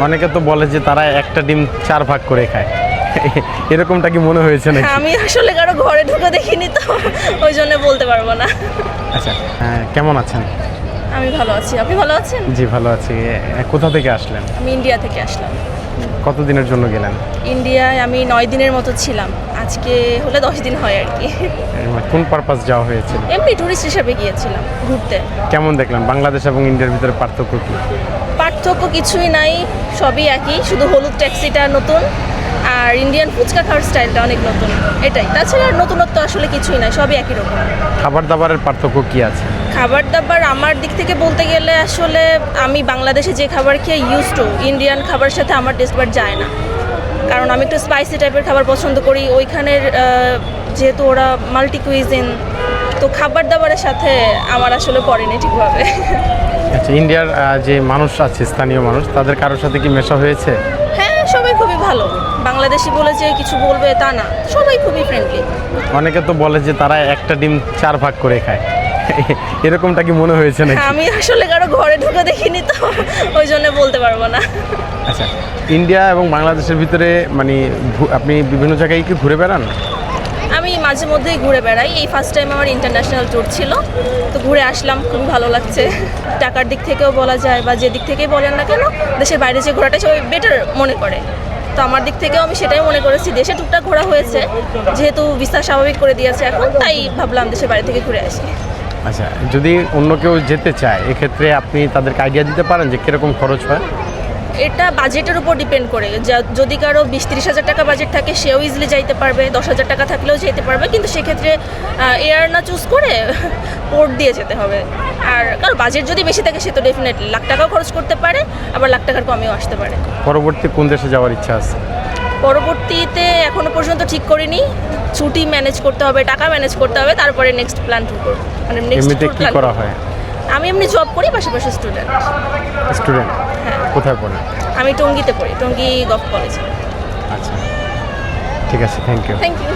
অনেকে তো বলে যে তারা একটা ডিম 4 ভাগ করে খায়, এরকমটা কি মনে হয়েছে নাকি? আমি আসলে কারো ঘরে ঢুকে দেখিনি তো, ওই জন্য বলতে পারবো না। আচ্ছা, কেমন আছেন? আমি ভালো আছি, আপনি ভালো আছেন? জি ভালো আছি। কোথা থেকে আসলেন? আমি ইন্ডিয়া থেকে আসলাম। কতদিনের জন্য গেলেন? ইন্ডিয়ায় আমি 9 দিনের মতো ছিলাম, আজকে হলে 10 দিন হয় আর কি। কোন পারপাস যাওয়া হয়েছিল? এমনি ট্যুরিস্ট হিসাবে গিয়েছিলাম ঘুরতে। কেমন দেখলেন বাংলাদেশ এবং ইন্ডিয়ার ভিতরে পার্থক্য কি? পার্থক্য কিছুই নাই, সবই একই, শুধু হলুদ ট্যাক্সিটা নতুন আর ইন্ডিয়ান ফুচকা খাওয়ার স্টাইলটা অনেক নতুন, এটাই। তাছাড়া নতুনত্ব আসলে কিছুই নাই, সবই একই রকম। খাবার দাবারের পার্থক্য কি আছে? খাবার দাবার আমার দিক থেকে বলতে গেলে আসলে আমি বাংলাদেশে যে খাবার খেয়ে ইউজ টু, ইন্ডিয়ান খাবারের সাথে আমার টেস্ট বাট যায় না, কারণ আমি একটু স্পাইসি টাইপের খাবার পছন্দ করি। ওইখানের যেহেতু ওরা মাল্টি কুইজিন, তো খাবার দাবারের সাথে আমার আসলে পড়েনি ঠিকভাবে। আচ্ছা, ইন্ডিয়ার যে মানুষ আছে, স্থানীয় মানুষ, তাদের কারোর সাথে কি মেশা হয়েছে? হ্যাঁ, সবাই খুবই ভালো। বাংলাদেশি বলে যে কিছু বলবে তা না, সবাই খুবই ফ্রেন্ডলি। অনেকে তো বলে যে তারা একটা ডিম 4 ভাগ করে খায়, এরকমটা কি মনে হয়েছে নাকি? আমি আসলে কারো ঘরে ঢুকে দেখিনি তো, ওই জন্য বলতে পারবো না। আচ্ছা, ইন্ডিয়া এবং বাংলাদেশের ভিতরে মানে আপনি বিভিন্ন জায়গায় কি ঘুরে বেড়ান? আমি মাঝে মধ্যেই ঘুরে বেড়াই, এই ফার্স্ট টাইম আমার ইন্টারন্যাশনাল ট্যুর ছিল, তো ঘুরে আসলাম, খুবই ভালো লাগছে। টাকার দিক থেকেও বলা যায় বা যে দিক থেকেই বলেন না কেন, দেশের বাইরে যে ঘোরাটা সবাই বেটার মনে করে, তো আমার দিক থেকেও আমি সেটাই মনে করেছি। দেশে টুকটাক ঘোরা হয়েছে, যেহেতু ভিসা স্বাভাবিক করে দিয়েছে এখন, তাই ভাবলাম দেশের বাইরে থেকে ঘুরে আসি। আচ্ছা, যদি অন্য কেউ যেতে চায় এক্ষেত্রে আপনি তাদেরকে আইডিয়া দিতে পারেন যে কীরকম খরচ হয়? এটা বাজেটের উপর ডিপেন্ড করে, যদি কারো 20-30 হাজার টাকা বাজেট থাকে সেও ইজিলি যাইতে পারবে, 10,000 টাকা থাকলেও যেতে পারবে, কিন্তু সেক্ষেত্রে এয়ার না চুজ করে পোর্ট দিয়ে যেতে হবে। আর কারো বাজেট যদি বেশি থাকে সে তো ডেফিনেটলি লাখ টাকাও খরচ করতে পারে, আবার লাখ টাকার কমেও আসতে পারে। পরবর্তী কোন দেশে যাওয়ার ইচ্ছা আছে? পরবর্তীতে এখনো পর্যন্ত ঠিক করিনি, ছুটি ম্যানেজ করতে হবে, টাকা ম্যানেজ করতে হবে, তারপরে নেক্সট প্ল্যান করবো। মানে এমনিতে কি করা হয়? আমি এমনি জব করি, পাশাপাশি স্টুডেন্ট। স্টুডেন্ট? হ্যাঁ। কোথায় পড়েন? আমি টঙ্গীতে পড়ি, টঙ্গী গভ কলেজে। আচ্ছা, ঠিক আছে, থ্যাংক ইউ। Thank you.